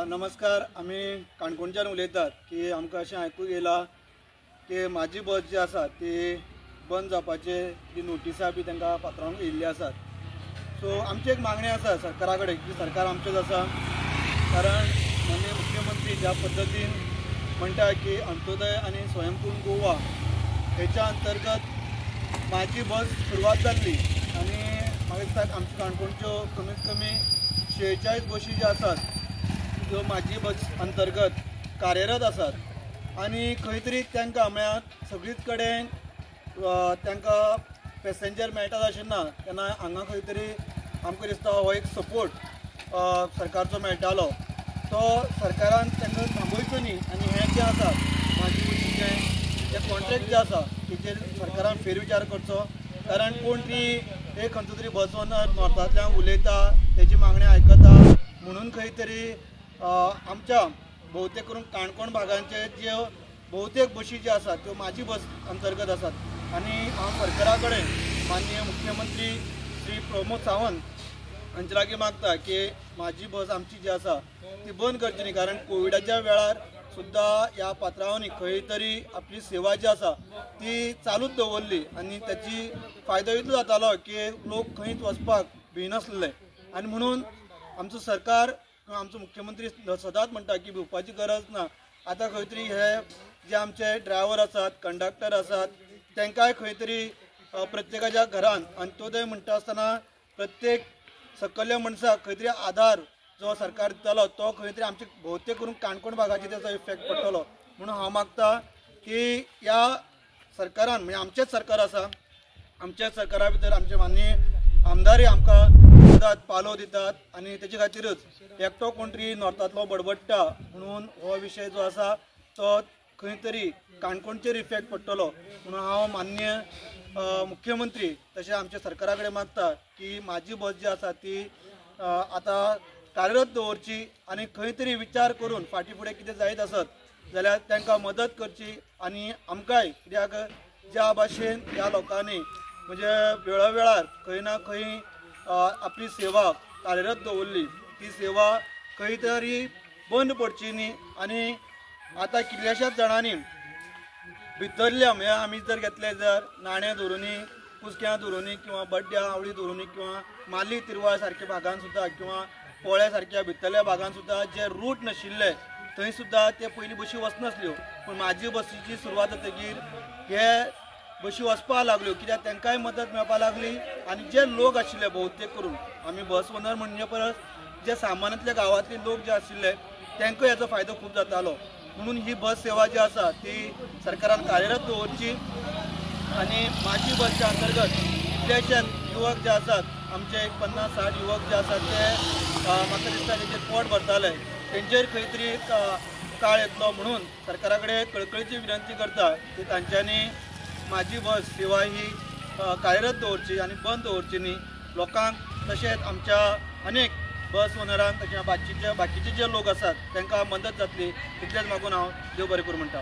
नमस्कार. आम्ही काणकोणच्यान उलयतात की आमकां अशें आयकूंक येयलां की म्हाजी बस जी आसा ती बंद जावपाचे जी नोटिसा बी तांकां पात्रांक येयल्ली आसात. सो आमची एक मागणी आसा सरकारा कडेन की सरकार आमचेच आसा. कारण माननीय मुख्यमंत्री ज्या पद्दतीन म्हणटा की अंत्योदय आनी स्वयंपूर्ण गोवा हेच्या अंतर्गत म्हाजी बस सुरवात जाल्ली आनी म्हाका दिसता आमच्या काणकोणच्यो कमीत कमी 46 बसी ज्यो आसात त्यो म्हाजी बस अंतर्गत कार्यरत आसात आनी खंय तरी तांकां म्हळ्यार सगळीच कडेन तांकां पॅसेंजर मेळटा अशें ना. तेन्ना हांगा खंय तरी आमकां दिसता हो एक सपोर्ट सरकारचो मेळटालो. तो सरकारान तांकां थांबयचो न्ही आनी हें जें आसा म्हाजी बसीचें जें कॉन्ट्रॅक्ट जें आसा तेजेर सरकारान फेरविचार करचो. कारण कोण ती एक खंयचो तरी बस ओनर नॉर्थांतल्यान उलयता तेजी मागणी आयकता म्हणून खंय तरी आमच्या भोवतेक करून काणकोण भागांचे ज्यो भोवतेक बसी ज्यो आसात त्यो म्हाजी बस अंतर्गत आसात आनी हांव सरकारा कडेन माननीय मुख्यमंत्री श्री प्रमोद सावंत हांचे लागीं मागता की म्हाजी बस आमची जी आसा ती बंद करची न्ही. कारण कोविडाच्या वेळार सुद्दां ह्या पात्रांवांनी खंय तरी आपली सेवा जी आसा ती चालूच दवरली आनी ताची फायदो इतलो जातालो की लोक खंयच वचपाक भिनासले. आनी म्हणून आमचो सरकार किंवा आमचो मुख्यमंत्री सदांच म्हणटा की भिवपाची गरज ना. आतां खंय तरी हे जे आमचे ड्रायव्हर आसात कंडक्टर आसात तांकांय खंय तरी प्रत्येकाच्या घरान अंत्योदय म्हणटा आसतना प्रत्येक सकयल्या मनशाक खंय तरी आधार जो सरकार दितालो तो खंय तरी आमचे भोवतेक करून काणकोण भागाचेर ताचो इफेक्ट पडटलो. म्हणून हांव मागता की ह्या सरकारान म्हणजे आमचेच सरकार आसा आमच्याच सरकारा भितर आमचे माननीय आमदारय आमकां मदत पालो दितात आनी तेजे खातीरच एकटो कोण तरी नॉर्थांतलो बडबडटा म्हणून हो विशय जो आसा तो खंय तरी काणकोणचेर इफेक्ट पडटलो. म्हणून हांव माननीय मुख्यमंत्री तशें आमच्या सरकारा कडेन मागता की म्हाजी बस जी आसा ती आतां कार्यरत दवरची आनी खंय तरी विचार करून फाटीं फुडें कितें जायत आसत जाल्यार तांकां मदत करची आनी आमकांय कित्याक ज्या भाशेन ह्या लोकांनी म्हणजे वेळोवेळार खंय ना खंय आपली सेवा कार्यरत दवरली ती सेवा खंय तरी बंद पडची न्ही. आनी आतां कितल्याशाच जाणांनी भितरल्या म्हणजे आमी जर घेतले जर नाणे धरुनी कुसक्यां धरुनी किंवा बड्ड्या आवळी धरुनी किंवा माली तिरवाळ सारक्या भागान सुद्दां किंवा पोळ्या सारक्या भितरल्या भागान सुद्दां जे रूट नाशिल्ले थंय सुद्दां ते पयलीं बसी वचनासल्यो. पूण म्हाजी बसीची सुरवात जातकीर हे बसी वचपाक लागल्यो कित्याक तांकांय मदत मेळपाक लागली आनी जे लोक आशिल्ले भोवतेक करून आमी बस ओनर म्हणजे परस जे सामान्यांतल्या गांवांतले लोक जे आशिल्ले तांकांय हेचो फायदो खूब जातालो. म्हणून ही बस सेवा जी आसा ती सरकारान कार्यरत दवरची आनी म्हाजी बसच्या अंतर्गत कितलेशेच युवक जे आसात आमचे एक 50-60 युवक जे आसात ते म्हाका दिसता तेजेर पोट भरताले तेंचेर खंय तरी काळ येतलो. म्हणून सरकारा कडेन कळकळीची विनंती करता की तांच्यांनी म्हाजी बस सेवा ही कार्यरत दवरची आनी बंद दवरची न्ही. लोकांक तशेंच आमच्या अनेक बस ओनरांक तशें बाकीचे जे लोक आसात तांकां मदत जातली इतलेंच मागून हांव देव बरें करूं म्हणटा.